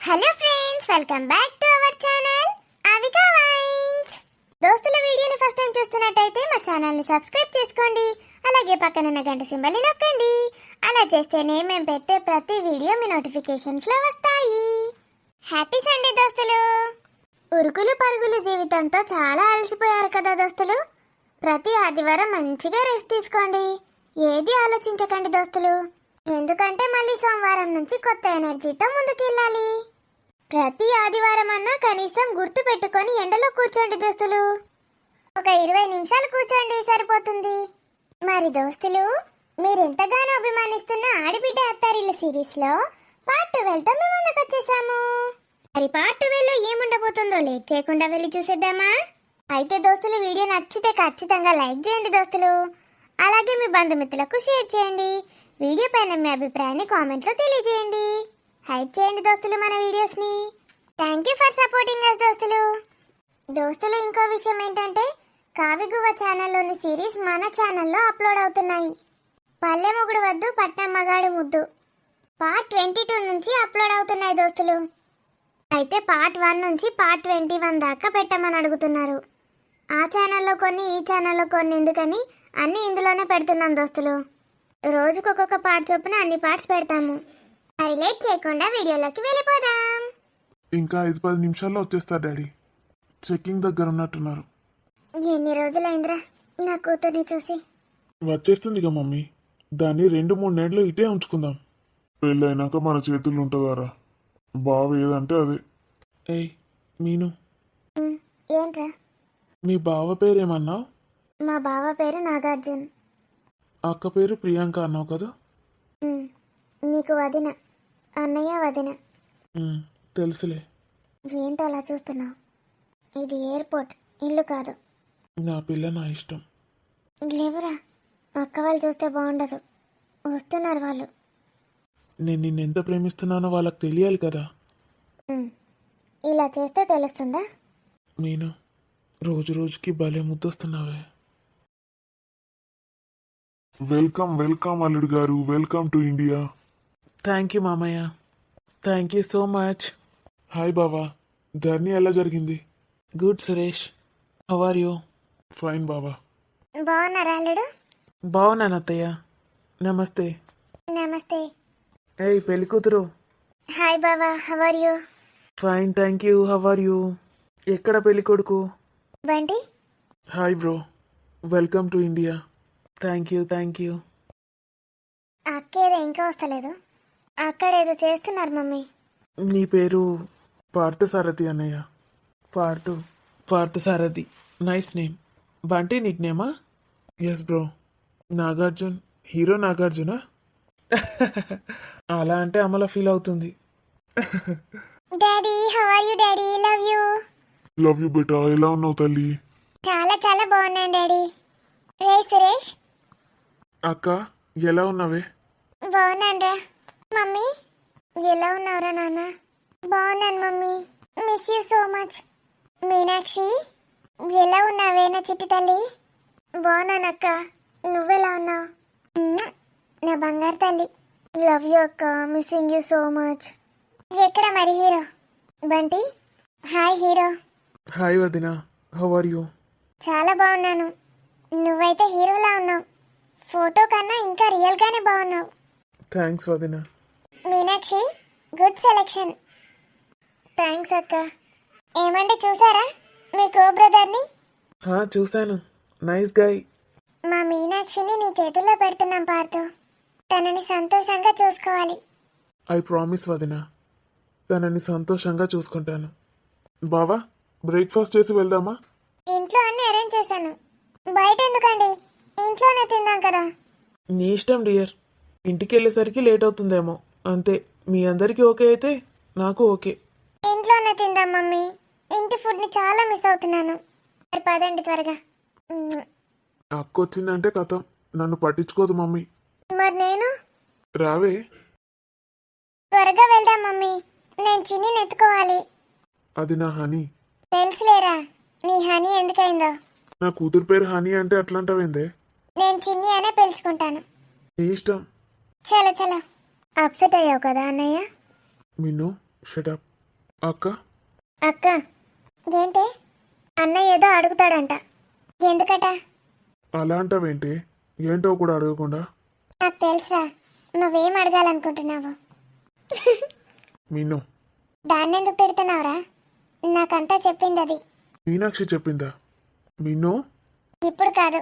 Hello friends, welcome back to our channel Avika Vines. దోస్తుల వీడియోని first time చూస్తున్నట్టయితే మా ఛానల్ని సబ్స్క్రైబ్ చేసుకోండి. అలాగే పక్కన ఉన్న గంట సింబల్ని నొక్కండి. అలా చేస్తేనే మేము పెట్టే ప్రతి వీడియో మీ నోటిఫికేషన్స్లో వస్తాయి. హ్యాపీ సండే దోస్తులు. ఉరుకులు పరుగులు జీవితంతో చాలా అలసిపోయారు కదా దోస్తులు. ప్రతి ఆదివారం మంచిగా రెస్ట్ తీసుకోండి. ఏది ఆలోచించకండి దోస్తులు, ఎందుకంటే మళ్ళీ సోమవారం నుంచి కొత్త ఎనర్జీతో ముందుకెళ్ళాలి. ప్రతి ఆదివారం అన్నా కనీసం గుర్తు పెట్టుకొని ఎండలో కూర్చోండి దోస్తులు. ఒక 20 నిమిషాలు కూర్చోండి, సరిపోతుంది. మరి దోస్తులు, మీరెంతగానో అభిమానిస్తున్న ఆడిబిడ్డ అత్తారిల్లు సిరీస్లో పార్ట్ 12తో మేము ముందుకు వచ్చేసాము. మరి పార్ట్ 12లో ఏముండబోతుందో లేట్ చేయకుండా వెళ్ళి చూసేద్దామా? అయితే దోస్తులు, వీడియో నచ్చితే ఖచ్చితంగా లైక్ చేయండి దోస్తులు. అలాగే మీ బంధుమిత్రులకు షేర్ చేయండి. వీడియో పైన మీ అభిప్రాయాన్ని కామెంట్లో తెలియజేయండి. హైప్ చేయండి దోస్తులు మన వీడియోస్ని. Thank you for supporting us దోస్తులు. దోస్తులు, ఇంకో విషయం ఏంటంటే కావిగువ్వ ఛానల్లోని సిరీస్ మన ఛానల్లో అప్లోడ్ అవుతున్నాయి. పల్లె మొగుడు వద్దు పట్నం మగాడు ముద్దు పార్ట్ 22 నుంచి అప్లోడ్ అవుతున్నాయి దోస్తులు. అయితే పార్ట్ 1 నుంచి పార్ట్ 21 దాకా పెట్టమని అడుగుతున్నారు. ఆ ఛానల్లో కొన్ని, ఈ ఛానల్లో కొన్ని ఎందుకని అన్నీ ఇందులోనే పెడుతున్నాం దోస్తులు. రోజుకొక్కొక్క పార్ట్ చొప్పున అన్ని పార్ట్స్ పెడతాము. మరి లేట్ చేయకుండా వీడియోలోకి వెళ్ళిపోదాం. ఇంకా 5-10 నిమిషాల్లో వచ్చేస్తారు డాడీ. చెక్కింగ్ దగ్గర ఉన్నట్టున్నారు. ఎన్ని రోజులైందిరా నా కూతుర్ని చూసి. వచ్చేస్తుందిగా మమ్మీ. దాన్ని 2-3 నెలలు ఇటే ఉంచుకుందాం. పెళ్ళైనాక మన చేతుల్లో ఉంటుందారా. బావ ఏదంటే అదే. ఏయ్ మీను, ఏంట్రా? మీ బావ పేరేమన్నావు? మా బావ పేరు నాగార్జున్. అక్క పేరు ప్రియాంక అన్నావు కదా. నీకు వదిన, అన్నయ్య వదిన. తెలుసులే. ఏంటి అలా చూస్తున్నావు? ఇది ఎయిర్పోర్ట్, ఇల్లు కాదు. నా పిల్ల నా ఇష్టం. లేవురా, అక్క వాళ్ళు చూస్తే బాగుండదు. వస్తున్నారు వాళ్ళు. నేను నిన్నెంత ప్రేమిస్తున్నానో వాళ్ళకి తెలియాలి కదా. ఇలా చేస్తే తెలుస్తుందా? మీను, రోజు రోజుకి భలే ముద్దొస్తున్నావే. వెల్కమ్ వెల్కమ్ అల్లుడు గారు, welcome to India. Thank you మామయ్య, thank you so much. Hi బావా, జర్నీ ఎలా జరిగింది? Good Suresh, how are you? Fine బావా. బాగున్నారా అల్లుడు? బాగున్నాను అత్తయ్య. నమస్తే. నమస్తే. ఏయ్ పెళ్లి కూతురు. హాయ్ బావా, how are you? Fine thank you, how are you? ఎక్కడ పెళ్లి కొడుకు? Bunty. Hi bro, welcome to India. Thank you thank you. అక్కేదో ఇంకా వస్తలేదు. అక్కడేదో చేస్తున్నారు మమ్మీ. నీ పేరు పార్థసారథి అన్నయ్య. Parthasarathi, nice name. Bunty nick నేమా? Yes bro. నాగార్జున్, హీరో నాగార్జునా? అలా అంటే అమల ఫీల్ అవుతుంది. Daddy, how are you daddy? Love you. Love you బేటా. ఎలా ఉన్నావు తల్లి? చాలా చాలా బాగున్నాను డాడీ. రే సురేష్. అక్క ఎలా ఉన్నావే? బాగున్నానురా. మమ్మీ ఎలా ఉన్నావురా నాన్న? బాగున్నాను mummy. Miss you so much. Meenakshi ఎలా ఉన్నావే నా చిట్టి తల్లి? బాగున్నానక్క, నువ్వెలా ఉన్నావు? నా బంగారు తల్లి. లవ్ యూ అక్క, మిస్సింగ్ యూ సో మచ్. ఎక్కడ మరి hero? Bunty. Hi hero. Hi వదిన, హౌ ఆర్ యూ? చాలా బాగున్నాను. నువ్వైతే హీరోలా ఉన్నావు. ఫోటో కన్నా ఇంకా రియల్గానే బాగున్నావు. థ్యాంక్స్ వదిన. Meenakshi, good selection. థ్యాంక్స్ అక్క. ఏమండి చూసారా మీ కో బ్రదర్ని? చూశాను, నైస్ గాయ్. మా మీనాక్షిని నీ చేతుల్లో పెడుతున్నాం పార్థు. తనని సంతోషంగా చూసుకోవాలి. ఐ ప్రామిస్ వదిన, తనని సంతోషంగా చూసుకుంటాను. బావా, బ్రేక్ఫాస్ట్ చేసి వెళ్దామా? ఇంట్లో అన్ని అరేంజ్ చేశాను. బయట ఎందుకండి, ఇంట్లోనే తిందాం కదా. నీ ఇష్టం డియర్. ఇంటికి వెళ్ళేసరికి లేట్ అవుతుందేమో, అంతే. మీ అందరికీ ఓకే అయితే నాకు ఓకే. ఇంట్లోనే తిందాం మమ్మీ. ఇంటి ఫుడ్ని చాలా మిస్ అవుతున్నాను. మరి పదండి త్వరగా. అక్క వచ్చిందంటే కథ, నన్ను పట్టించుకోదు మమ్మీ. మరి నేను? రావే. త్వరగా వెళ్దాం మమ్మీ, నేను చిన్ని ఎత్తుకోవాలి. అది నా హనీ. తెలుసులేరా నీ హనీ ఎందుకైందో. నా కూతురు పేరు హనీ అంటే అట్లాంటివేందే? నేను చిన్ని అనే పిలుచుకుంటాను. నీ ఇష్టం. చలో చలో. అప్సెట్ అయ్యావు కదా అన్నయ్య? మీను, షట్ అప్. అక్క అక్క ఏంటి అన్నయ్య ఏదో అడుగుతాడంట ఎందుకట అలాంటవేంటి? ఏంటో కూడా అడగకుండా. నాకు తెలుసా నువ్వేం అడగాలనుకుంటున్నావు. మీను, దాన్ని ఎందుకు పెడుతున్నావురా? నాకంతా చెప్పింది అది. మీనాక్షి చెప్పిందా? మీను, ఇప్పుడు కాదు,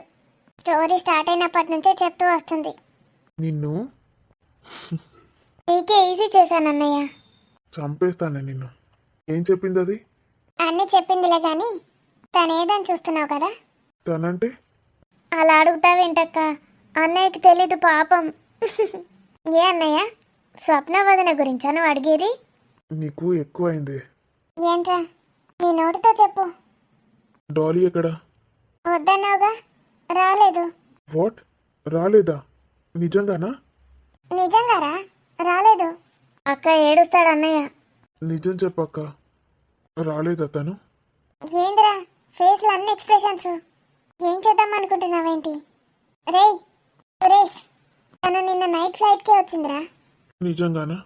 స్టోరీ స్టార్ట్ అయినప్పటి నుంచే చెప్తూ వస్తుంది. నిన్ను నీకే ఈజీ చేశాను అన్నయ్య. చంపేస్తానే నిన్ను. ఏం చెప్పింది అది? అన్నీ చెప్పిందిలే కానీ తనేదని చూస్తున్నావు కదా. తనంటే? అలా అడుగుతావేంటక్క, అన్నయ్యకి తెలీదు పాపం. ఏ అన్నయ్య, స్వప్న వదిన గురించా నువ్వు అడిగేది? నీకు ఎక్కువైంది. ఏంట్రా నీ నోటితో చెప్పు. డాలీ ఎక్కడా? వద్దన్నావుగా, రాలేదు. వాట్? రాలేదా? నిజంగానా? నిజంగారా, రాలేదు. అక్క ఏడుస్తాడు అన్నయ్య. నిజం చెప్పక్క, రాలేదా తను? ఏంద్రా ఫేస్లో అన్ని ఎక్స్ప్రెషన్స్, ఏం చేద్దాం అనుకుంటున్నావేంటి? రేయ్ సురేష్, తను నిన్న నైట్ ఫ్లైట్కే వచ్చిందిరా. నిజంగానా?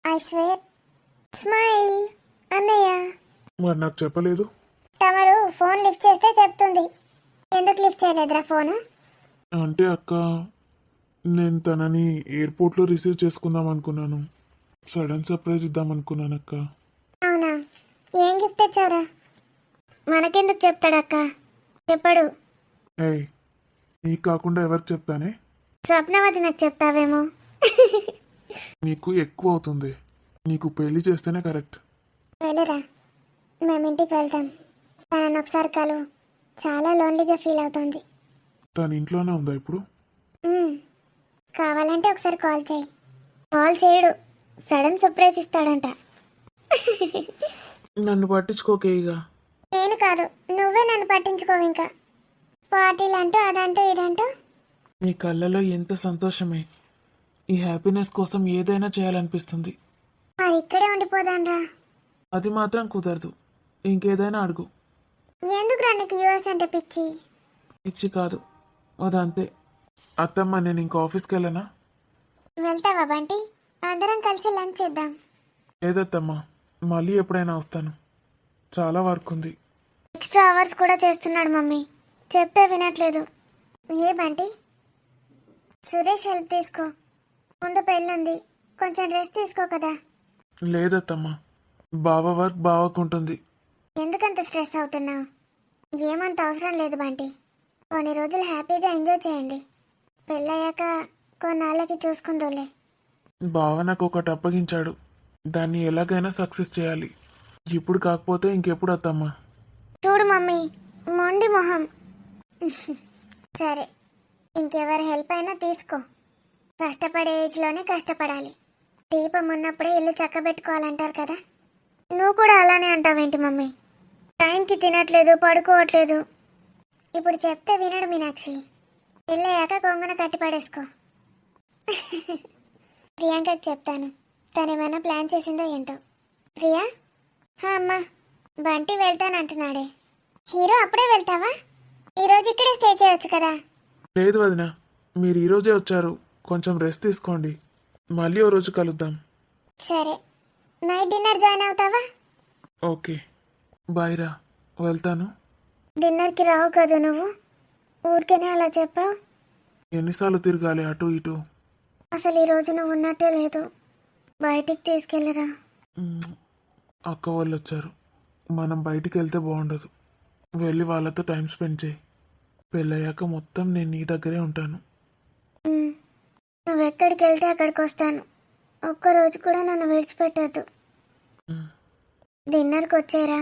I swear. స్మైల్ అన్నయ్య. మరి నాకు చెప్పలేదు. తమరు ఫోన్ లిఫ్ట్ చేస్తే చెప్తుంది. ఎందుకు లిఫ్ట్ చేయలేదురా ఫోను? అంటే అక్క, నేను తనని ఎయిర్పోర్ట్లో రిసీవ్ చేసుకుందాం అనుకున్నాను. సడన్ సర్ప్రైజ్ ఇద్దాం అనుకున్నాను అక్క. అవునా, ఏం గిఫ్ట్ తెచ్చావురా? మనకెందుకు చెప్తాడక్క, చెప్పడు. ఏయ్, నీకు కాకుండా ఎవరికి చెప్తానే? స్వప్నవతి నాకు చెప్తావేమో. నీకు ఎక్కువ అవుతుంది. నీకు పెళ్లి చేస్తేనే కరెక్ట్. వెళ్ళరా, మేము ఇంటికి వెళ్తాం. తనని ఒకసారి కలువు, చాలా లోన్లీగా ఫీల్ అవుతుంది. తన ఇంట్లోనే ఉందా ఇప్పుడు? కావాలంటే ఒకసారి కాల్ చేయి. కాల్ చేయడు, సడన్ సర్ప్రైజ్ ఇస్తాడంట. నన్ను పట్టించుకోకే ఇక. నేను కాదు, నువ్వే నన్ను పట్టించుకోవు ఇంకా. పార్టీలు అంటూ అదంటూ ఇదంటూ. నీ కళ్ళలో ఎంత సంతోషమే. ఈ హ్యాపీనెస్ కోసం ఏదైనా చేయాలనిపిస్తుంది. మరి ఇక్కడే ఉండిపోదాన్రా. అది మాత్రం కుదరదు. ఇంకేదైనా అడుగు. ఎందుకురా నీకు యూఎస్ అంటే పిచ్చి? ఇచ్చి కాదు, అదంతే. అత్తమ్మ, నేను ఇంక ఆఫీస్కి వెళ్ళనా? వెళ్తావా బంటి? అందరం కలిసి లంచ్ చేద్దాం. లేదత్తమ్మా, మళ్ళీ ఎప్పుడైనా వస్తాను. చాలా వర్క్ ఉంది. ఎక్స్ట్రా అవర్స్ కూడా చేస్తున్నాడు మమ్మీ, చెప్తే వినట్లేదు. ఏ బంటి, సురేష్ హెల్ప్ తీసుకో. ముందు పెళ్ళుంది, కొంచెం రెస్ట్ తీసుకో కదా. లేదత్తమ్మా, బావ వర్క్ బావకుంటుంది. ఎందుకంత స్ట్రెస్ అవుతున్నావు? ఏమంత అవసరం లేదు బంటి. కొన్ని రోజులు హ్యాపీగా ఎంజాయ్ చేయండి. పెళ్ళయ్యాక కొన్నాళ్ళకి చూసుకుందోలే. బావ నాకు ఒకటి అప్పగించాడు, దాన్ని ఎలాగైనా సక్సెస్ చేయాలి. ఇప్పుడు కాకపోతే ఇంకెప్పుడు అత్తమ్మా? చూడు మమ్మీ, మొండి మొహం. సరే, ఇంకెవరి హెల్ప్ అయినా తీసుకో. కష్టపడే ఏజ్లోనే కష్టపడాలి. దీపం ఉన్నప్పుడే ఇల్లు చక్కబెట్టుకోవాలంటారు కదా. నువ్వు కూడా అలానే అంటావేంటి మమ్మీ? టైంకి తినట్లేదు, పడుకోవట్లేదు. ఇప్పుడు చెప్తే వినడు మీనాక్షి. పెళ్ళయ్యాక కొంగన కట్టి పడేసుకో. ప్రియాంకకి చెప్తాను, తనేమైనా ప్లాన్ చేసిందో ఏంటో. ప్రియా? అమ్మా, బంటి వెళ్తానంటున్నాడే. హీరో అప్పుడే వెళ్తావా? ఈరోజు ఇక్కడే స్టే చేయొచ్చు కదా. లేదు వదిన, మీరు ఈరోజే వచ్చారు, కొంచెం రెస్ట్ తీసుకోండి. మళ్ళీ ఓ రోజు కలుద్దాం. సరే, నైట్ డిన్నర్ జాయిన్ అవుతావా? ఓకే, బాయ్ రా, వెళ్తాను. డిన్నర్కి రావు కదా నువ్వు, ఊరికేనే అలా చెప్పావు. ఎన్నిసార్లు తిరగాలి అటు ఇటు? అసలు ఈరోజు నువ్వు ఉన్నట్టే లేదు. బయటికి తీసుకెళ్ళరా. అక్క వాళ్ళు వచ్చారు, మనం బయటికి వెళ్తే బాగుండదు. వెళ్ళి వాళ్ళతో టైం స్పెండ్ చేయి. పెళ్ళయ్యాక మొత్తం నేను నీ దగ్గరే ఉంటాను. నువ్వెక్కడికి వెళ్తే అక్కడికి వస్తాను. ఒక్కరోజు కూడా నన్ను విడిచిపెట్టద్దు. డిన్నర్కి వచ్చారా?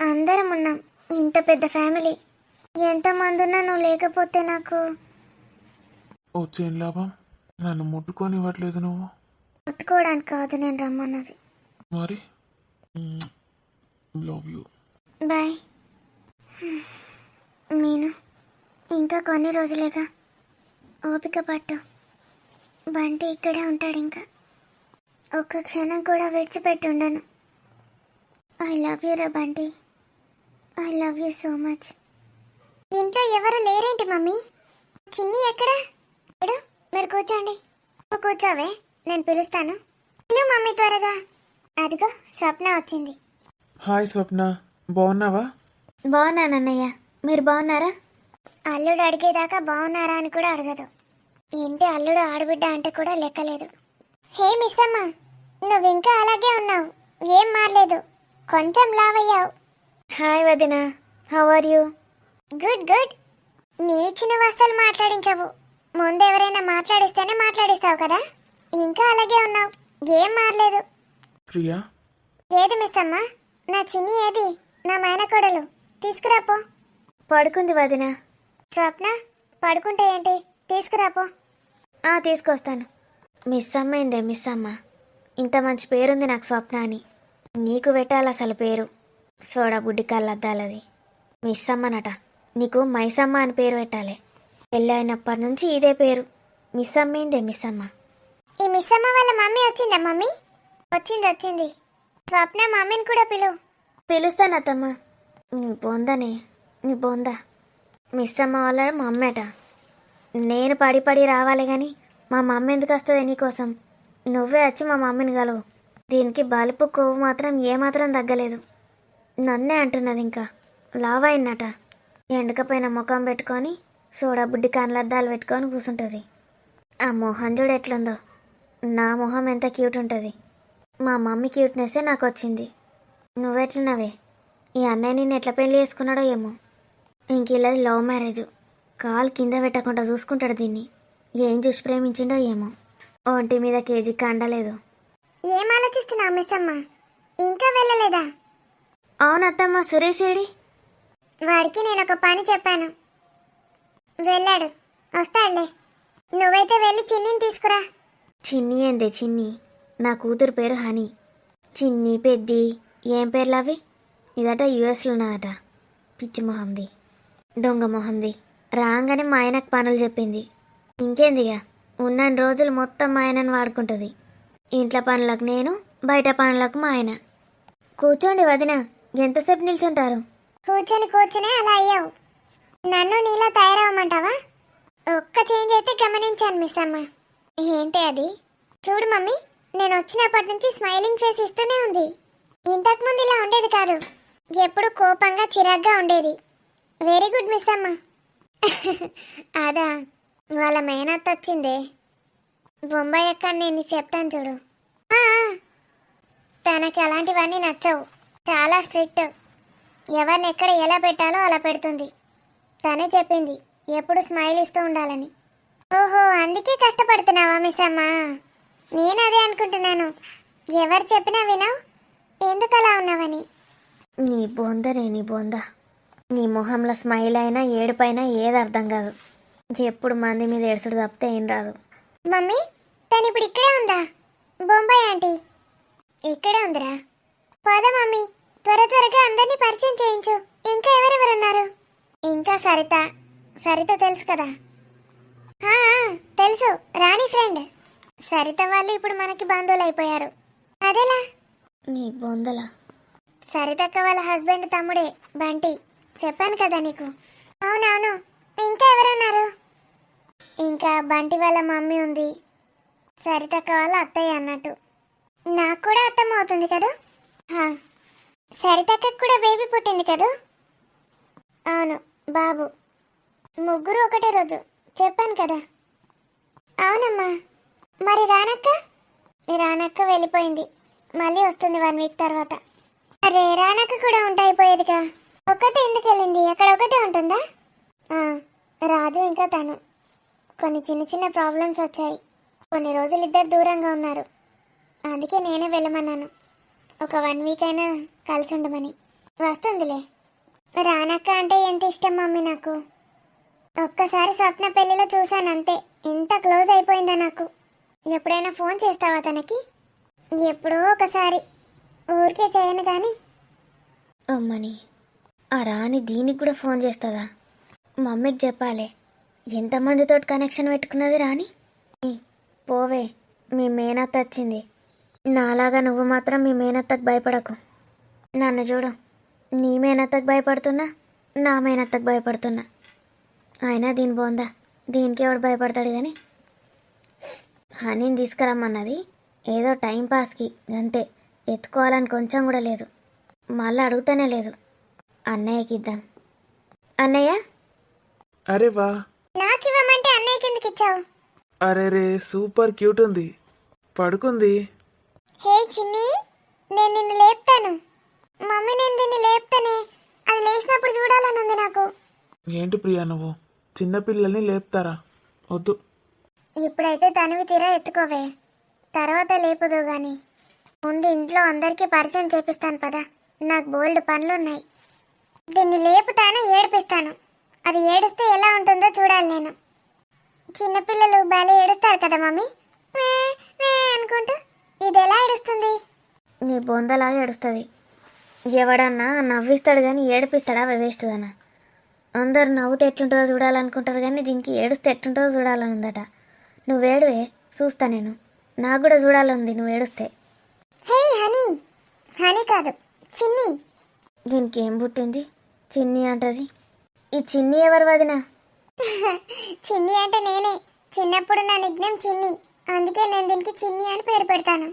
అందరం ఉన్నాం, ఇంత పెద్ద ఫ్యామిలీ. ఎంతమంది ఉన్నా నువ్వు లేకపోతే నాకు. వచ్చేం లాభం? నన్ను ముట్టుకొని ఇవ్వట్లేదు నువ్వు. ముట్టుకోవడానికి కాదు నేను రమ్మన్నది. మరి లవ్ యూ. బాయ్. మీను, ఇంకా కొన్ని రోజులేగా, ఓపిక పట్టు. బంటి ఇక్కడే ఉంటాడు, ఇంకా ఒక్క క్షణం కూడా విడిచిపెట్టి ఉండను. ఐ లవ్ యూ రా Bunty, I love you so much. ఇంట్లో ఎవరు లేరేంటి మమ్మీ? చిన్ని ఎక్కడా? ఎడు, మీరు కూర్చోండి. నువ్వు కూర్చోవే, నేను పిలుస్తాను. పిలు మమ్మీ త్వరగా. అదిగో స్వప్న వచ్చింది. హాయ్ స్వప్న, బాగున్నావా? బాగున్నానన్నయ్య, మీరు బాగున్నారా? అల్లుడు అడిగేదాకా బాగున్నారా అని కూడా అడగదు. ఇంటి అల్లుడు ఆడబిడ్డ అంటే కూడా లెక్కలేదు. హే మిస్సమ్మ, నువ్వు ఇంకా అలాగే ఉన్నావు, ఏం మారలేదు, కొంచెం లావయ్యావు. హాయ్ వదిన, how are you? Good good. నీ చిన్న వస్తలు మాట్లాడించవు, ముందు ఎవరైనా మాట్లాడిస్తేనే మాట్లాడిస్తావు కదా, ఇంకా అలాగే ఉన్నావు, ఏం మారలేదు. ప్రియా, ఏది మిస్సమ్మ, నా చిన్ని ఏది, నా మేనకోడలు, తీసుకురాపో. పడుకుంది వదిన. స్వప్న, పడుకుంటే ఏంటి, తీసుకురాపో. తీసుకొస్తాను. మిస్ అమ్మైందే మిస్ అమ్మ, ఇంత మంచి పేరుంది నాకు స్వప్న అని. నీకు పెట్టాలి అసలు పేరు, సోడా బుడ్డి కళ్ళద్దాలది. మిస్ అమ్మనట, నీకు మైసమ్మ అని పేరు పెట్టాలి. పెళ్ళైనప్పటి నుంచి ఇదే పేరు, మిస్ అమ్మైందే మిస్ అమ్మ. ఈ మిస్ అమ్మ వాళ్ళ మమ్మీ వచ్చిందా? మమ్మీ వచ్చింది. స్వప్న మమ్మీని కూడా పిలుస్తానత్తమ్మ. నీ బొందనే, నీ బొంద. మిస్ అమ్మ వాళ్ళ మమ్మేట. నేను పడి రావాలి కానీ మా మమ్మీ ఎందుకు వస్తుంది నీకోసం? నువ్వే వచ్చి మా మమ్మీని కలవు. దీనికి బలుపు కొవ్వు మాత్రం ఏమాత్రం తగ్గలేదు. నన్నే అంటున్నది, ఇంకా లావైనట. ఎండకపోయిన ముఖం పెట్టుకొని సోడా బుడ్డి కళ్ళద్దాలు పెట్టుకొని కూర్చుంటుంది. ఆ మొహం చూడు ఎట్లుందో, నా మొహం ఎంత క్యూట్ ఉంటుంది. మా మమ్మీ క్యూట్నెస్సే నాకు వచ్చింది. నువ్వెట్లున్నావే? ఈ అన్నయ్య నిన్ను ఎట్లా పెళ్లి చేసుకున్నాడో ఏమో. ఇంక ఇలాది లవ్ మ్యారేజ్, కాలు కింద పెట్టకుండా చూసుకుంటాడు దీన్ని. ఏం చూసి ప్రేమించిండో ఏమో, ఒంటి మీద కేజీ కండలేదు. ఏం ఆలోచిస్తున్నావు మిస్ అమ్మ, ఇంకా వెళ్ళలేదా? అవునత్తమ్మ. సురేష్ ఏడి? వాడికి నేను ఒక పని చెప్పాను, వెళ్ళాడు, వస్తాడులే. నువ్వైతే వెళ్ళి చిన్నిని తీసుకురా. చిన్ని ఏందే చిన్ని? నా కూతురు పేరు హనీ. చిన్ని పెద్ది ఏం పేర్లు అవి? ఇదట యుఎస్లో ఉన్నదట. పిచ్చి మొహంది, దొంగ మొహంది. రాగానే మా ఆయనకు పనులు చెప్పింది. ఇంకేందిగా, ఉన్నన్ని రోజులు మొత్తం మా ఆయనను వాడుకుంటుంది. ఇంట్లో పనులకు నేను, బయట పనులకు మా ఆయన. కూర్చోండి వదిన, ఎంతసేపు నిల్చుంటారు? కూర్చొని అలా అయ్యావు. నన్ను నీలా తయారవమంటావా? ఒక్క చేంజ్ అయితే గమనించాను మిస్ అమ్మ. ఏంటి అది? చూడు మమ్మీ, నేను వచ్చినప్పటి నుంచి స్మైలింగ్ ఫేస్ ఇస్తూనే ఉంది. ఇంతకుముందు ఇలా ఉండేది కాదు, ఎప్పుడు కోపంగా చిరాగ్గా ఉండేది. వెరీ గుడ్ మిస్ అమ్మ. అదా, వాళ్ళ మేనత్త వచ్చిందే, బొంబాయి అక్క. నేను చెప్తాను చూడు. తనకి అలాంటివన్నీ నచ్చవు, చాలా స్ట్రిక్ట్. ఎవరిని ఎక్కడ ఎలా పెట్టాలో అలా పెడుతుంది. తనే చెప్పింది ఎప్పుడు స్మైల్ ఇస్తూ ఉండాలని. ఓహో, అందుకే కష్టపడుతున్నావా మిస్ అమ్మ? నేను అదే అనుకుంటున్నాను, ఎవరు చెప్పినా వినవు, ఎందుకు అలా ఉన్నావని. నీ బొందనే, నీ బొంద. నీ మొహంలో స్మైల్ అయినా ఏడుపైనా ఏది అర్థం కాదు. ఎప్పుడు మంది మీద ఏడుసుడు తప్పితే ఏం రాదు. మమ్మీ, తను ఇప్పుడు ఇక్కడే ఉందా? బొంబాయి ఆంటీ ఇక్కడే ఉందిరా. పోదా మమ్మీ, త్వరగా అందరినీ పరిచయం చేయించు. ఇంకా ఎవరెవరున్నారు? ఇంకా సరిత తెలుసు కదా? తెలుసు, రాణి ఫ్రెండ్. సరిత వాళ్ళు ఇప్పుడు మనకి బంధువులు అయిపోయారు. అదేలా? నీ బొందల. సరితక్క వాళ్ళ హస్బెండ్ తమ్ముడే బంటి, చెప్పాను కదా నీకు. అవునవును. ఇంకా ఎవరున్నారు? ఇంకా బంటి వాళ్ళ మమ్మీ ఉంది, సరితక్క వాళ్ళ అత్తయ్య అన్నట్టు. నాకు కూడా అత్తమ్మ అవుతుంది కదా. సరితక్కకు కూడా బేబీ పుట్టింది కదా. అవును, బాబు. ముగ్గురు ఒకటే రోజు, చెప్పాను కదా. అవునమ్మా. మరి రానక్క వెళ్ళిపోయింది, మళ్ళీ వస్తుంది 1 వీక్ తర్వాత. అరే, రానక్క కూడా ఉంటాయిపోయేదిగా. ఒక్కతే ఎందుకు వెళ్ళింది? అక్కడ ఒకటే ఉంటుందా? రాజు ఇంకా తను కొన్ని చిన్న ప్రాబ్లమ్స్ వచ్చాయి. కొన్ని రోజులు ఇద్దరు దూరంగా ఉన్నారు, అందుకే నేనే వెళ్ళమన్నాను. ఒక 1 వీక్ అయినా కలిసి ఉండమని. వస్తుందిలే. రానక్క అంటే ఎంత ఇష్టం మమ్మీ నాకు. ఒక్కసారి స్వప్న పెళ్లిలో చూశాను అంతే, ఎంత క్లోజ్ అయిపోయిందా నాకు. ఎప్పుడైనా ఫోన్ చేస్తావా తనకి? ఎప్పుడో ఒకసారి, ఊరికే చేయను కానీ. అమ్మని, ఆ రాణి దీనికి కూడా ఫోన్ చేస్తుందా? మమ్మీకి చెప్పాలి, ఎంతమందితో కనెక్షన్ పెట్టుకున్నది రాణి. పోవే, మీ మేనత్త వచ్చింది. నాలాగా నువ్వు మాత్రం మీ మేనత్తకు భయపడకు. నన్ను చూడు, నీ మేనత్తకు భయపడుతున్నా, నా మేనత్తకు భయపడుతున్నా. అయినా దీని బోందా, దీనికి ఎవడు భయపడతాడు కానీ. హనీని తీసుకురమ్మన్నది ఏదో టైంపాస్కి, అంతే. ఎత్తుకోవాలని కొంచెం కూడా లేదు. మళ్ళీ అడుగుతానే లేదు. అన్నయ్యకి ఇద్దాం. అన్నయ్య, అరే వా, నాకు ఇవ్వమంటే అన్నయ్యకి ఎందుకు ఇచ్చావు? అరే రే, సూపర్ క్యూట్ ఉంది. పడుకుంది. హే చిన్ని, నేను నిన్ను లేపుతాను. మమ్మీ నేను దీన్ని లేపుతానే, అది లేచినప్పుడు చూడాలని ఉంది నాకు. ఏంటి ప్రియా నువ్వు చిన్నపిల్లల్ని లేపుతారా? వద్దు. ఇప్పుడైతే తనివి తీరా ఎత్తుకోవే, తర్వాత లేపుదు గాని. ముందు ఇంట్లో అందరికీ పరిచయం చేపిస్తాను పదా, నాకు బోల్డ్ పనులున్నాయి. దీన్ని లేపుతాను, ఏడిపిస్తాను. అది ఏడిస్తే ఎలా ఉంటుందో చూడాలి నేను. చిన్నపిల్లలు బాగా ఏడుస్తారు కదా మమ్మీ, మే మే అనుకుంటూ. ఇది ఎలా ఏడుస్తుంది? నీ బొందలాగా ఏడుస్తుంది. ఎవడన్నా నవ్విస్తాడు కానీ ఏడిపిస్తాడా? వేస్ట్దన్నా. అందరు నవ్వుతే ఎట్లుంటుందో చూడాలనుకుంటారు కానీ దీనికి ఏడుస్తే ఎట్లుంటుందో చూడాలని ఉందట. నువ్వేడువే, చూస్తా నేను. నాకు కూడా చూడాలంది నువ్వు ఏడుస్తే. హే హనీ, హనీ కాదు చిన్ని. దీనికి ఏం పుట్టింది? చిన్ని అంటది. ఈ చిన్ని ఎవరు వదిన? చిన్ని అంటే నేనే. చిన్నప్పుడు నా నిక్నేమ్ చిన్ని, అందుకే నేను దీనికి చిన్ని అని పేరు పెడతాను.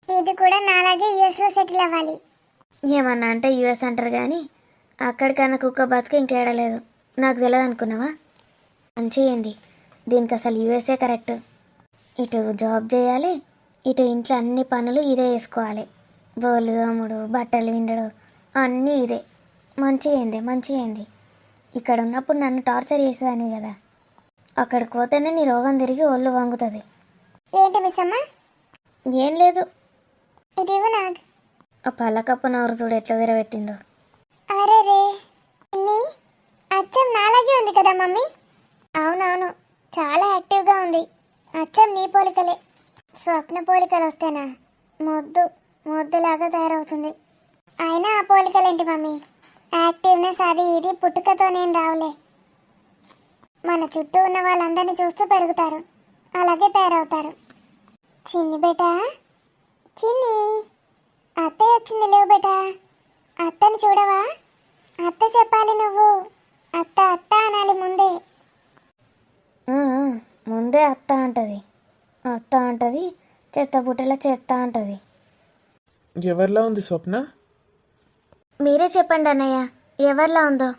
ఇది కూడా నాలాగే యుఎస్లో సెటిల్ అవ్వాలి. ఏమన్నా అంటే యుఎస్ అంటారు కానీ అక్కడికన్నా కుక్క బతుకు ఇంకేడలేదు. నాకు తెలియదు అనుకున్నావా? మంచి ఏంది దీనికి అసలు యుఎస్ఏ కరెక్ట్. ఇటు జాబ్ చేయాలి, ఇటు ఇంట్లో అన్ని పనులు ఇదే వేసుకోవాలి. బోలు దోముడు, బట్టలు విండడు అన్నీ ఇదే. మంచిగా ఏంది. ఇక్కడ ఉన్నప్పుడు నన్ను టార్చర్ చేసేదానివి కదా, అక్కడికి పోతేనే నీ రోగం తిరిగి ఒళ్ళు వంగుతుంది. ఏంటి మిస్ అమ్మ? ఏం లేదు. ఇది నాకు ఆ పల్లకప్ప నవరు చూడు ఎట్లా తిరగబెట్టిందో. అరే రే, అచ్చం నాలాగే ఉంది కదా మమ్మీ? అవునవును, చాలా యాక్టివ్గా ఉంది. అచ్చం నీ పోలికలే. స్వప్న పోలికలు వస్తేనా మొద్దులాగా తయారవుతుంది. అయినా ఆ పోలికలేంటి మమ్మీ? యాక్టివ్నెస్ అది ఇది పుట్టుకతో నేను రావులే. మన చుట్టూ ఉన్న వాళ్ళందరినీ చూస్తూ పెరుగుతారు, అలాగే తయారవుతారు. చిన్ని బేటా, చిన్ని, అత్తయ్య వచ్చింది, లేవు బేటా. అత్తని చూడవా? అత్త చెప్పాలి నువ్వు. అత్త అత్త అనాలి ముందే. ముందే అత్త అంటది, చెత్త బుట్టల చెత్త అంటది. ఎవరిలా ఉంది స్వప్న? మీరే చెప్పండి అన్నయ్య, ఎవరిలా ఉందో.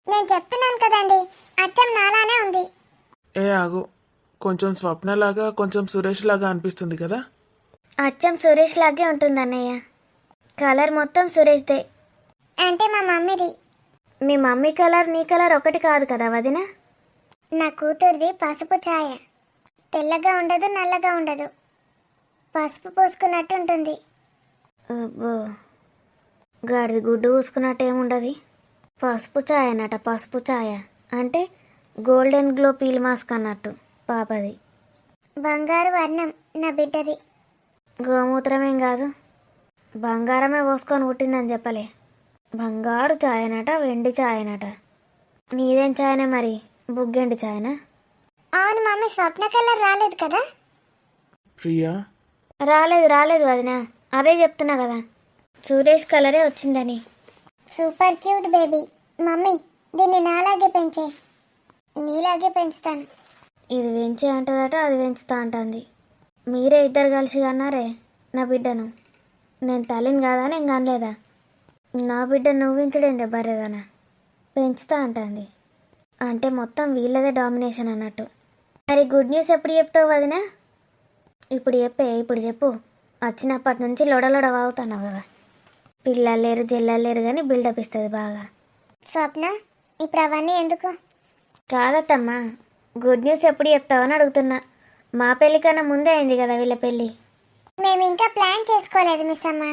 నేను చెప్తున్నాను కదండి, అచ్చం నాలానే ఉంది. ఏ ఆగు, కొంచెం స్వప్న లాగా కొంచెం సురేష్ లాగా అనిపిస్తుంది కదా? అచ్చం సురేష్ లాగే ఉంటుంది అన్నయ్య. కలర్ మొత్తం సురేష్దే. అంటే మా మమ్మీది. మీ మమ్మీ కలర్ నీ కలర్ ఒకటి కాదు కదా వదిన? నా కూతురిది పసుపు ఛాయ. తెల్లగా ఉండదు, నల్లగా ఉండదు, పసుపు పూసుకున్నట్టు ఉంటుంది. అబ్బో, గాడిది గుడ్డు పూసుకున్నట్టు ఏముండదు. పసుపు ఛాయ అన్నట. పసుపు ఛాయ అంటే గోల్డెన్ గ్లో పీల్ మాస్క్ అన్నట్టు పాపది. బంగారు వర్ణం నా బిడ్డది. గోమూత్రమేం కాదు, బంగారమే పోసుకొని పుట్టిందని చెప్పలే. బంగారు ఛాయనట, వెండి ఛాయనట. నీదేం ఛాయనే మరి? బుగ్గెండి ఛాయనా? అవును మమ్మీ, స్వప్న కలర్ రాలేదు కదా? ప్రియా, రాలేదు వదినా, అదే చెప్తున్నా కదా, సురేష్ కలరే వచ్చిందని. Super cute baby. మమ్మీ దీన్ని నాలాగే పెంచే. నీలాగే పెంచుతాను. ఇది పెంచే అంటదట, అది పెంచుతా అంటుంది. మీరే ఇద్దరు కలిసి అన్నారే నా బిడ్డను. నేను తల్లిని కాదా, నేను కనలేదా? నా బిడ్డ నువ్వించడేందే బర్రెదనా? పెంచుతా అంటుంది. అంటే మొత్తం వీళ్ళదే డామినేషన్ అన్నట్టు. మరి గుడ్ న్యూస్ ఎప్పుడు చెప్తావు వదినా? ఇప్పుడు చెప్పు. వచ్చినప్పటి నుంచి లొడలొడ వాగుతున్నావు కదా. పిల్లలు లేరు, జల్లలు లేరు కానీ బిల్డప్ ఇస్తుంది బాగా. స్వప్న, ఇప్పుడు అవన్నీ ఎందుకు? కాదత్తమ్మా, గుడ్ న్యూస్ ఎప్పుడు చెప్తావని అడుగుతున్నా. మా పెళ్లి కన్నా ముందే అయింది కదా వీళ్ళ పెళ్ళి. మేము ఇంకా ప్లాన్ చేసుకోలేదు మిస్ అమ్మ.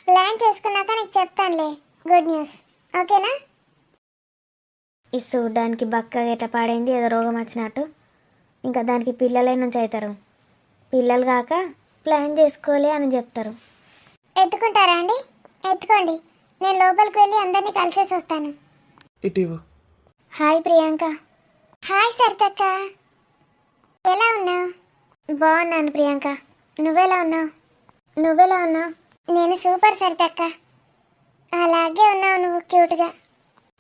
ప్లాన్ చేసుకున్నాక నీకు చెప్తానులే గుడ్ న్యూస్, ఓకేనా? ఈ చూడ్డానికి బక్కగా ఎట్లా పాడైంది, ఏదో రోగం వచ్చినట్టు. ఇంకా దానికి పిల్లలే నుంచి అవుతారు. పిల్లలు కాక ప్లాన్ చేసుకోలే అని చెప్తారు. ఎత్తుకుంటారా అండి? ఎత్తుకోండి, నేను లోపలికి వెళ్ళి అందరినీ కలిసేసి వస్తాను. ఇటీవు. హాయ్ ప్రియాంక. హాయ్ సరితక్క, ఎలా ఉన్నావు? బాగున్నాను ప్రియాంక, నువ్వెలా ఉన్నావు? నేను సూపర్ సరితక్క. అలాగే ఉన్నావు నువ్వు, క్యూట్గా.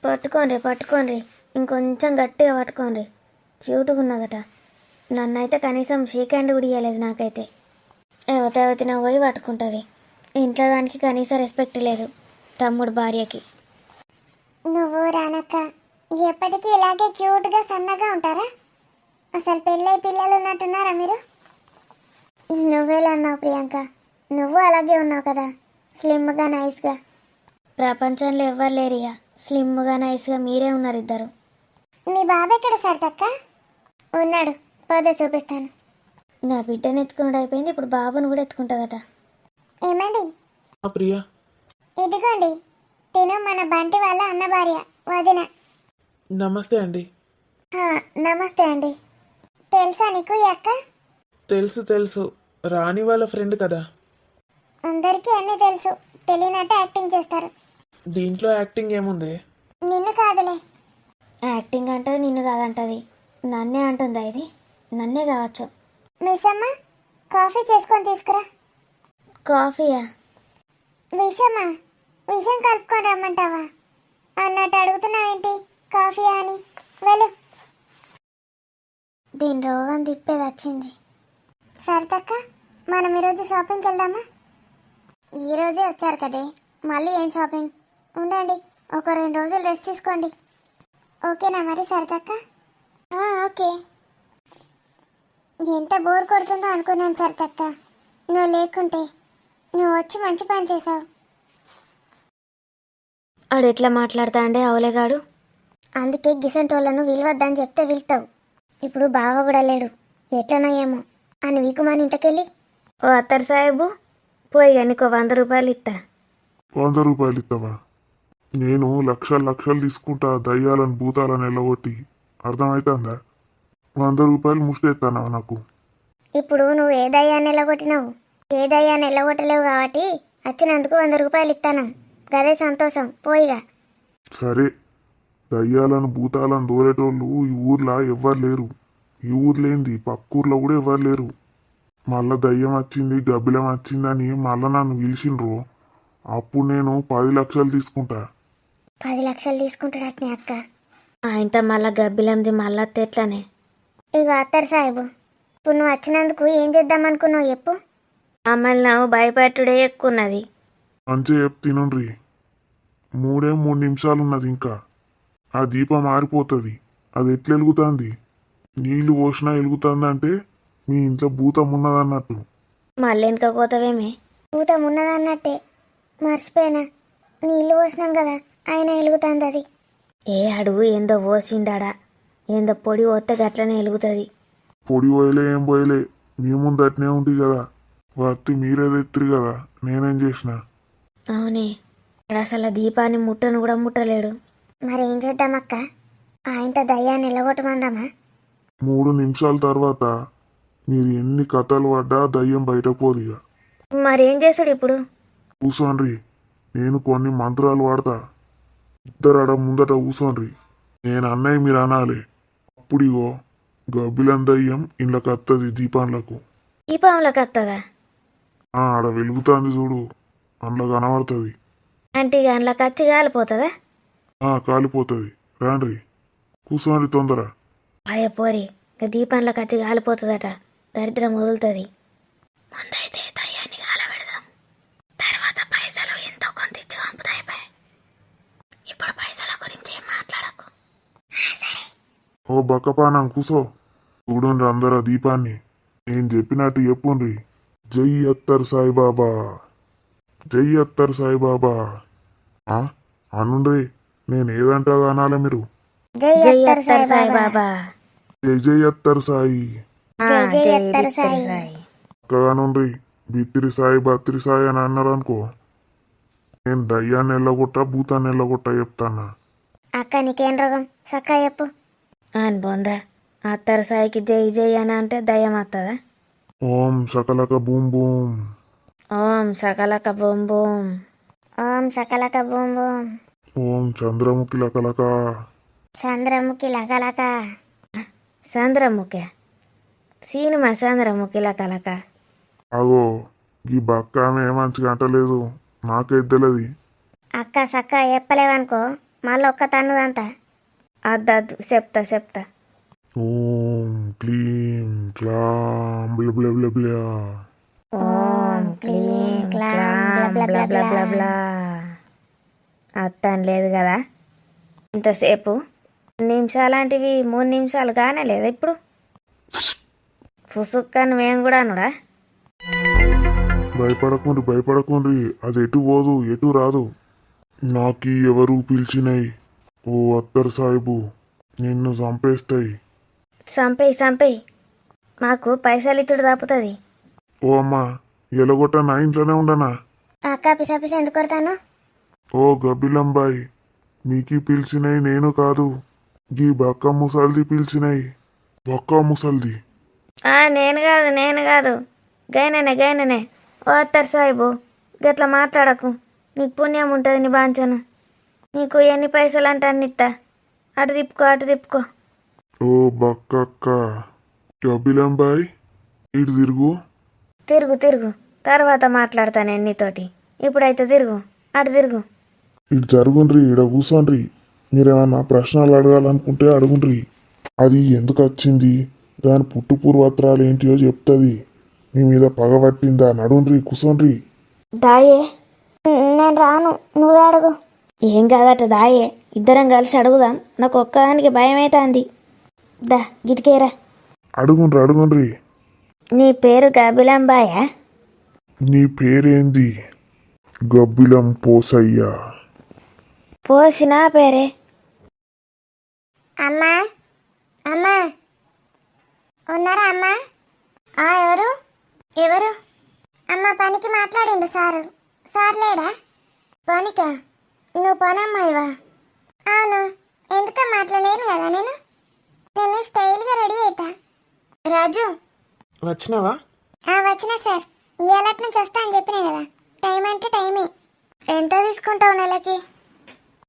పట్టుకోండి, ఇంకొంచెం గట్టిగా పట్టుకోండి. క్యూట్గా ఉన్నదట. నన్నైతే కనీసం షేక్ హ్యాండ్ కూడా ఇవ్వలేదు నాకైతే. ఎవతిన పోయి పట్టుకుంటుంది. ఇంట్లో దానికి కనీస రెస్పెక్ట్ లేదు తమ్ముడు భార్యకి. నువ్వు రానక్క ఎప్పటికీ ఇలాగే క్యూట్గా సన్నగా ఉంటారా? అసలు పెళ్ళై పిల్లలు ఉన్నట్టున్నారా మీరు? నువ్వేలా అన్నావు ప్రియాంక, నువ్వు అలాగే ఉన్నావు కదా, స్లిమ్గా నైస్గా. ప్రపంచంలో ఎవ్వరు లేరిగా స్లిమ్గా నైస్గా, మీరే ఉన్నారు ఇద్దరు. మీ బాబు ఎక్కడ సరితక్క? ఉన్నాడు, పోతే చూపిస్తాను. నా బిడ్డను ఎత్తుకున్నాడు అయిపోయింది, ఇప్పుడు బాబును కూడా ఎత్తుకుంటుందట. ఏమండి ప్రియా, ఇదిగోండి తిను మన బంటి వాళ్ళ అన్న భార్య వదిన. నమస్తే అండి. నమస్తే అండి. తెలుసా నీకు ఈ అక్క? తెలుసు తెలుసు, రాణి వాళ్ళ ఫ్రెండ్ కదా. అందరికీ అన్నీ తెలుసు, తెలియనట్టు యాక్టింగ్ చేస్తారు. దీంట్లో యాక్టింగ్ ఏముంది? నిన్ను కాదులే. యాక్టింగ్ అంటది నిన్ను కాదంటది, నన్నే అంటుందా? ఇది నన్నే కావచ్చు. మిస్ అమ్మ కాఫీ చేసుకొని తీసుకురా. కాఫీయా? విషమా? విషం కలుపుకొని రమ్మంటావా అన్నట్టు అడుగుతున్నావేంటి? కాఫీయా అని వెళ్ళు. దీని రోగం తిప్పేది వచ్చింది. సరితక్క మనం ఈరోజు షాపింగ్కి వెళ్దామా? ఈరోజే వచ్చారు కదే, మళ్ళీ ఏం షాపింగ్? ఉండండి, ఒక 2 రోజులు రెస్ట్ తీసుకోండి. ఓకేనా మరి సరితక్క? ఓకే. ఎంత బోర్ కొడుతుందో అనుకున్నాను సరితక్క, నువ్వు లేకుంటే. నువ్వు వచ్చి మంచి పని చేసావు. ఆడు ఎట్లా మాట్లాడతా అంటే అవలేగాడు, అందుకే గిసంటోళ్ళను విలువద్దని చెప్తే వెళ్తావు. ఇప్పుడు బావ కూడా లేడు, ఎట్లనో ఏమో అని వీకు మన ఇంటికెళ్ళి, ఓ అత్తర్ సాహెబు పోయి నీకు 100 రూపాయలు ఇస్తా. 100 రూపాయలు ఇస్తావా? నేను లక్షలు లక్షలు తీసుకుంటా దయ్యాలను భూతాలను ఎల్లగొట్టి, అర్థమవుతుందా? 100 రూపాయలు ముష్టెత్తానా నాకు? ఇప్పుడు నువ్వు ఏ దయ్యాన్ని ఎల్లగొట్టినావు? ఏ దయ్యాన్ని ఎల్లగొట్టలేవు కాబట్టి వచ్చినందుకు 100 రూపాయలు ఇస్తాను. గదే సంతోషం, పోయిగా. సరే, దయ్యాలను భూతాలను దోలేటోళ్ళు ఈ ఊర్లో ఎవ్వరు లేరు. ఈ ఊర్లేంది పక్కూర్లో కూడా ఎవ్వరు లేరు. మళ్ళా దయ్యం వచ్చింది గబ్బిలం వచ్చిందని మళ్ళా నన్ను పిలిచిండ్రు. అప్పుడు నేను 10 లక్షలు తీసుకుంటా. 10 లక్షలు తీసుకుంటాడటనే అక్క. ఆయనతో మళ్ళా గబ్బిలంది మళ్ళా ఎట్లనే. ఇగో అత్తర్ సాహెబు, ఇప్పుడు నువ్వు వచ్చినందుకు ఏం చేద్దాం అనుకున్నావు చెప్పు? మమ్మల్ని నువ్వు భయపెట్టుడే ఎక్కున్నది. మంచిగా చెప్పు తినుండ్రి. 3 నిమిషాలు ఉన్నది ఇంకా. ఆ దీపం ఆరిపోతుంది. అది ఎట్లా వెలుగుతుంది? నీళ్లు పోసినా వెలుగుతుంది. మీ ఇంట్లో భూతం ఉన్నదన్నట్టు. మళ్ళీ వెనుక పోతావేమే? భూతం ఉన్నదన్నట్టే, మర్చిపోయినా. నీళ్ళు పోసినాం కదా, ఆయన వెలుగుతుంది అది. ఏ అడుగు ఏందో పోసిండాడా, ఏందో పొడి పోతే గట్లనే వెలుగుతుంది. పొడి పోయలే ఏం పోయలే, మీ ముందు అట్నే ఉంటుంది కదా. వత్తి మీరే తెత్తిరి కదా, నేనేం చేసిన? అవునే, అసలు దీపాన్ని ముట్టను కూడా ముట్టలేడు. మరి ఏం చేద్దామక్క? ఆయనతో దయ్యాన్ని ఎల్లగొట్టమందామా? 3 నిమిషాల తర్వాత మీరు ఎన్ని కథలు పడ్డా దయ్యం బయటకు పోదిగా. మరేం చేస్తాడు ఇప్పుడు? కూసోన్రి, నేను కొన్ని మంత్రాలు వాడతా. ఇద్దరు ముందట కూసోన్రి. నేను అన్నయ్య మీరు అనాలి. అప్పుడిగో గబ్బిలం దయ్యం ఇంట్లోకి వస్తుంది దీపాన్లకు. దీపంలోకి వస్తుందా? ఆడ వెలుగుతుంది చూడు, అందులో కనబడుతుంది. అంటే ఇక అందులో కచ్చి కాలిపోతుందా? కాలిపోతుంది. రాండ్రి, కూసోండి తొందర. అయ్యో పోరి, ఇక దీపంలో కచ్చి కాలిపోతుందట, దరిద్రం వదులుతుంది. ముందైతే దయ్యాన్ని కాలబెడదాం, తర్వాత పైసలు ఎంతో కొంత ఇచ్చి పంపుతాయిపోయి. ఇప్పుడు పైసల గురించి ఏం మాట్లాడకు. ఓ బక్కపానం కూసో. చూడండి అందరు ఆ దీపాన్ని. నేను చెప్పినట్టు చెప్పుండ్రి. జై అత్తర్ సాయిబాబా, జై అత్తర్ సాయిబాబా అనుండ్రి. నేను ఏదంటే అది అనాలి మీరు. జై అత్తర్ సాయిబాబా, జై జై అత్తర్ సాయి. జై అత్తర్ సాయి. అక్కగానుండ్రి, బిత్తిరి సాయి బత్తిరి సాయి అని అన్నారు అనుకో, నేను దయ్యాన్ని ఎల్లగొట్ట భూతాన్ని ఎల్లగొట్ట చెప్తానా. అక్క నీకేం రోగం, సక్క చెప్పు అని బొందా. అత్తర్ సాయికి జై జై అని అంటే దయ్యం వస్తుందా? ఓం సకలక బూమ్ బూమ్, ఓం సకలక బూమ్ బూమ్, ఓం సకలక బూమ్ బూమ్, ఓం చంద్రముఖి లకలక. చంద్రముఖి లకలక. చంద్రముఖి సినిమా చంద్రముఖి లకలక. అగో ఈ బక్క ఆమె మంచిగా అంటలేదు, నాకెద్దలది. అక్క సక్క చెప్పలేవనుకో మళ్ళీ ఒక్క తన్నుదంతా. అద్దద్దు, చెప్తా. ఓం క్లీం క్లాం బ్ల బ్ల బ్ల బ్ల. ఓం క్లీం క్లాం బ్లా బ్లా బ్లా బ్లా. అర్థం లేదు కదా ఇంతసేపు నిమిషాలాంటివి 3 నిమిషాలు కానే లేదా ఇప్పుడు ఫుసుక్కని మేము కూడా అనుడా. భయపడకుండ్రి అది ఎటు పోదు ఎటు రాదు. నాకి ఎవరు పిలిచినాయి ఓ అత్తర్ సాహిబు నిన్ను చంపేస్తాయి. సంపేయి మాకు పైసలు ఇచ్చుడు తప్పుతుంది. ఓ అమ్మా ఎలగొట్ట నా ఇంట్లోనే ఉండనా. అక్క పిసా ఎందుకు కొడతాను? ఓ గబ్బిలంబాయ్ నీకి పిలిచినాయి నేను కాదు, గీ బక్క ముసల్ది పిలిచినాయి. బక్క ముసల్ది నేను కాదు గైననే ఓ అత్తర్ సాహిబు గట్లా మాట్లాడకు. నీకు పుణ్యం ఉంటుంది నీ బాంచను. నీకు ఎన్ని పైసలు అంటే అన్ని ఇస్తా. అటు తిప్పుకో. ఓ బక్కక్క గబ్బిలంబాయ్ ఇటు తిరుగు తర్వాత మాట్లాడతా నేను నీతోటి. ఇప్పుడైతే అటు తిరుగు. ఇటు జరుగుండ్రి ఇడ కూర్చోండ్రి. మీరేమన్నా ప్రశ్నలు అడగాలనుకుంటే అడుగుండ్రి. అది ఎందుకు వచ్చింది దాని పుట్టు పూర్వత్రాలు ఏంటియో చెప్తుంది. మీ మీద పగ పట్టిందా? నడుండ్రి కూర్చోండ్రి. దాయే నేను రాను, నువ్వే అడుగు. ఏం కాదట దాయే, ఇద్దరం కలిసి అడుగుదాం. నాకు ఒక్కదానికి భయం అవుతుంది. దా గిటికేరా. అడుగుండ్రి. నీ పేరు గబిలంబాయా? నీ పేరేంది? గబ్బిలం పోసయ్యా. పోసిన పేరే. అమ్మా ఉన్నారా అమ్మా? ఎవరు అమ్మ? పనికి మాట్లాడిండు సార్ లేడా? పనికా? నువ్వు పనమ్మాయివా? అవును. ఎందుక మాట్లాడలేను కదా నేను స్టైల్గా రెడీ అవుతా. రాజు వచ్చినావా? వచ్చినా సార్. ఇవాళ నుంచి వస్తా అని చెప్పినా కదా. టైం అంటే టైమే. ఎంత తీసుకుంటావు నెలకి?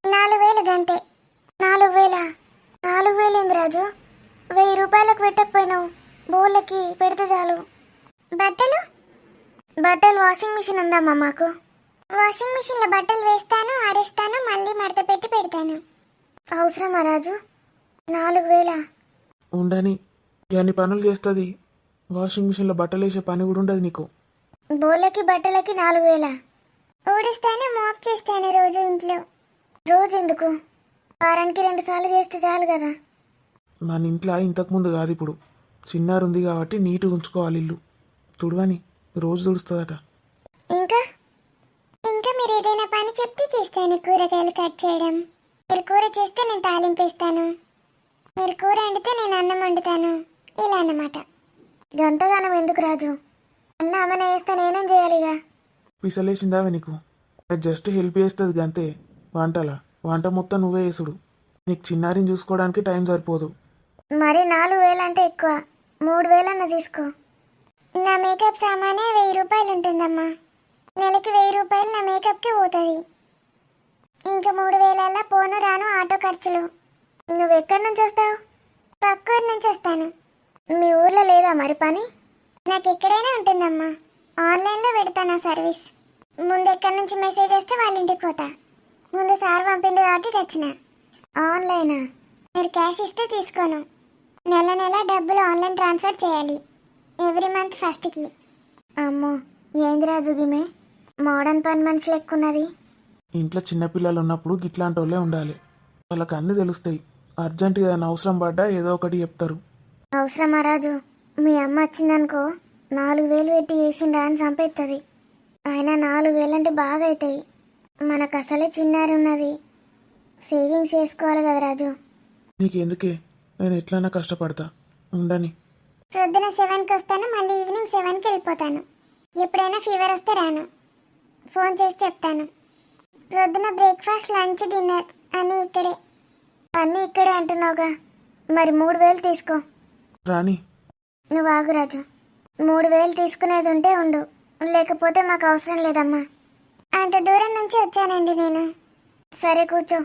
4,000 గంటే. 4,000 ఏంది రాజు? 1,000 రూపాయలకు పెట్టకపోయినావు. బోళ్ళకి పెడితే చాలు. బట్టలు వాషింగ్ మిషన్ ఉందమ్మా మాకు. వాషింగ్ మిషన్లో బట్టలు వేస్తాను, ఆరేస్తాను, మళ్ళీ మడత పెట్టి పెడతాను. అవసరమా రాజు? 4,000? ఉండని అన్ని పనులు చేస్తుంది. వాషింగ్ మిషన్లో బట్టలు వేసే పని కూడా ఉండదు నీకు. బోళ్ళకి బట్టలకి 4,000? ఊడిస్తాను, మాప్ చేస్తాను రోజు ఇంట్లో. రోజు ఎందుకు? వారానికి 2 సార్లు చేస్తే చాలు కదా. మన ఇంట్లో ఇంతకుముందు కాదు, ఇప్పుడు చిన్నారుంది కాబట్టి నీట్గా ఉంచుకోవాలి ఇల్లు. తుడవని రోజు తుడుస్తుందట. ఇంకా మీరు ఏదైనా పని చెప్తే చేస్తాను. కూరగాయలు కట్ చేయడం. మీరు కూర చేస్తే నేను తాలింపేస్తాను. మీరు కూర వండితే నేను అన్నం వండుతాను. ఇలా అన్నమాట. గంతగానం ఎందుకు రాజు? అన్న అమ్మనే వేస్తే నేనేం చేయాలిగా? పిసలేసిందావే నీకు? జస్ట్ హెల్ప్ చేస్తుంది గంతే. వంట మొత్తం నువ్వే వేసుడు. నీకు చిన్నారిని చూసుకోవడానికి టైం సరిపోదు. మరి 4,000 అంటే ఎక్కువ. 3,000 అన్న తీసుకో. నా మేకప్ సామానే 1,000 రూపాయలు ఉంటుందమ్మా. నెలకి 1,000 రూపాయలు నా మేకప్కి పోతుంది. ఇంకా 3,000 పోను రాను ఆటో ఖర్చులు. నువ్వు ఎక్కడి నుంచి వస్తావు? పక్క ఊరు నుంచి వస్తాను. మీ ఊర్లో లేదా మరి పని? నాకు ఎక్కడైనా ఉంటుందమ్మా. ఆన్లైన్లో పెడతాను సర్వీస్. ముందు ఎక్కడి నుంచి మెసేజ్ వస్తే వాళ్ళ ఇంటికి పోతా. ముందు సార్ పంపిండు కాబట్టి వచ్చిన. ఆన్లైనా? మీరు క్యాష్ ఇస్తే తీసుకోను. నెల డబ్బులు ఆన్లైన్ ట్రాన్స్ఫర్ చేయాలి. ఎవ్రీ మంత్ ఫస్ట్కి. అమ్మో ఏంది రాజు గిమే మోడర్న్ పని మనిషి లెక్కున్నది. ఇంట్లో చిన్నపిల్లలు ఉన్నప్పుడు గిట్లాంటి వాళ్ళే ఉండాలి. వాళ్ళకి అన్నీ తెలుస్తాయి. అర్జెంటుగా ఏదైనా అవసరం పడ్డా ఏదో ఒకటి చెప్తారు. అవసరమా రాజు? మీ అమ్మ వచ్చిందనుకో 4,000 పెట్టి చేసిండ్రా అని చంపేస్తుంది. అయినా 4,000 అంటే బాగా అవుతాయి. మనకు అసలే చిన్నారి ఉన్నది. సేవింగ్స్ చేసుకోవాలి కదా రాజు. నీకెందుకే, నేను ఎట్లన్నా కష్టపడతా. ఉండని. పొద్దున 7కి వస్తాను, మళ్ళీ ఈవినింగ్ 7కి వెళ్ళిపోతాను. ఎప్పుడైనా ఫీవర్ వస్తే రాను. ఫోన్ చేసి చెప్తాను. పొద్దున బ్రేక్ఫాస్ట్, లంచ్, డిన్నర్ అన్నీ ఇక్కడే అంటున్నావుగా. మరి 3,000 తీసుకో. రాని నువ్వు ఆగు రాజు. 3,000 తీసుకునేది ఉంటే ఉండు, లేకపోతే మాకు అవసరం లేదమ్మా. అంత దూరం నుంచి వచ్చానండి నేను. సరే కూర్చో.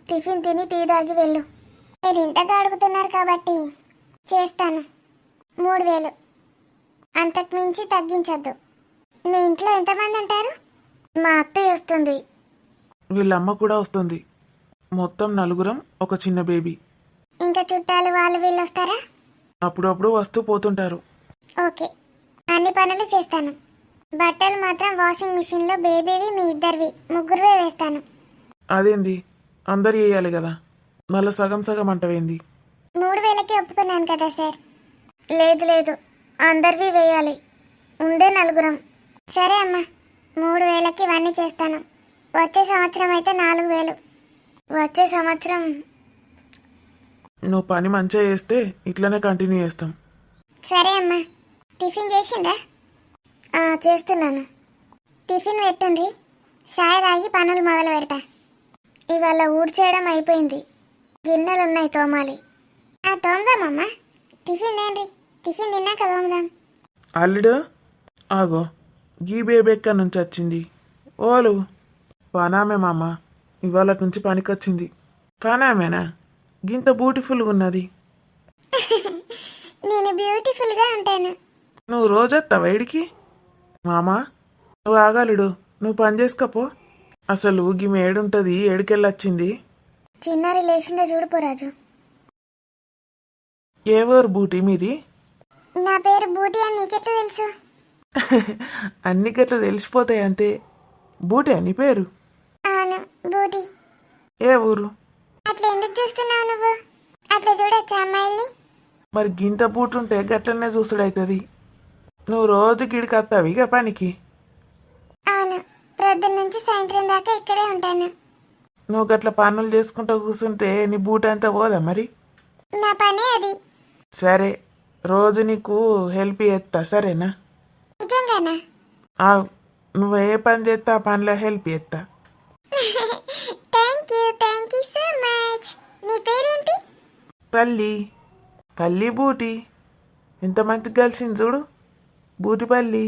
టిఫిన్ తిని టీ తాగి వెళ్ళు. మీరు ఇంతగా అడుగుతున్నారు కాబట్టి చేస్తాను. 3,000 అంతకు మించి తగ్గించద్దు. మీ ఇంట్లో ఎంతమంది ఉంటారు? మా అత్తయ్య వస్తుంది. వీళ్ళమ్మ కూడా వస్తుంది. మొత్తం 4 ఒక చిన్న బేబీ. ఇంకా చుట్టాలు వాళ్ళు వీళ్ళు వస్తారా? అప్పుడప్పుడు వస్తూ పోతుంటారు. ఓకే, అన్ని పనులు చేస్తాను. బట్టలు మాత్రం వాషింగ్ మిషన్లో బేబీవి మీ ఇద్దరివి ముగ్గురువే వేస్తాను. అదేంది అందరు వేయాలి కదా, మళ్ళీ సగం సగం అంటవేంది? 3000కి ఒప్పుకున్నాను కదా సార్. లేదు లేదు, అందరివి వేయాలి. ఉండే నలుగురం. సరే అమ్మా, 3000కి ఇవన్నీ చేస్తాను. వచ్చే సంవత్సరం అయితే 4000. వచ్చే సంవత్సరం నువ్వు పని మంచిగా చేస్తే ఇట్లనే కంటిన్యూ చేస్తాం. సరే అమ్మా. టిఫిన్ చేసిండ్రా? చేస్తున్నాను. టిఫిన్ పెట్టుండ్రి, చాయ్ తాగి పనులు మొదలు పెడతా. ఇవాళ ఊడ్చేయడం అయిపోయింది, గిన్నెలు ఉన్నాయి తోమాలి. తోమదామమ్మా. టిఫిన్ తేండి, టిఫిన్ తిన్నాక తోమదాం. అల్లుడు ఆగో, గీ బేబీ ఎక్కడి నుంచి వచ్చింది? ఓలు పనామే మామ, ఇవాళ నుంచి పనికొచ్చింది. పనామేనా? గింత బ్యూటిఫుల్గా ఉన్నది. నేను బ్యూటిఫుల్గా ఉంటాను. నువ్వు రోజొత్తా వేడికి? మామా నువ్వు ఆగాలుడు, నువ్వు పని చేసుకపో. అసలు గిమె ఏడుంటుంది, ఏడుకెళ్ళొచ్చింది? చిన్న రిలేషన్లో చూడుపోరాజు. ఏ ఊరు బూటి మీది? నా పేరు బూటి అని నీకెట్లా తెలుసు? అన్ని గట్ల తెలిసిపోతాయి అంతే. బూటి అని పేరు? అవును, బూటి. ఏ ఊరు? అట్లా ఎందుకు చూస్తున్నావు నువ్వు? అట్లా చూడొచ్చా అమ్మాయిల్ని? మరి గింత బూటు ఉంటే గట్లనే చూసుడవుతుంది. నువ్వు రోజు గిడికి వస్తావు ఇక పనికి? అవును, ప్రొద్దున నుంచి సాయంత్రం దాకా ఇక్కడే ఉంటాను. నువ్వు గట్ల పనులు చేసుకుంటూ కూర్చుంటే నీ బూట అంతా పోదా మరి? నా పనే అది. సరే, రోజు నీకు హెల్ప్ చేస్తా, సరేనా? నిజంగానా? నువ్వు ఏ పని చేస్తా ఆ పనిలో హెల్ప్ చేస్తా. Thank you so much. నీ పేరేంటి? పల్లి. పల్లి బూటి. ఎంత మంచిగా కలిసింది చూడు, బూటి పల్లి.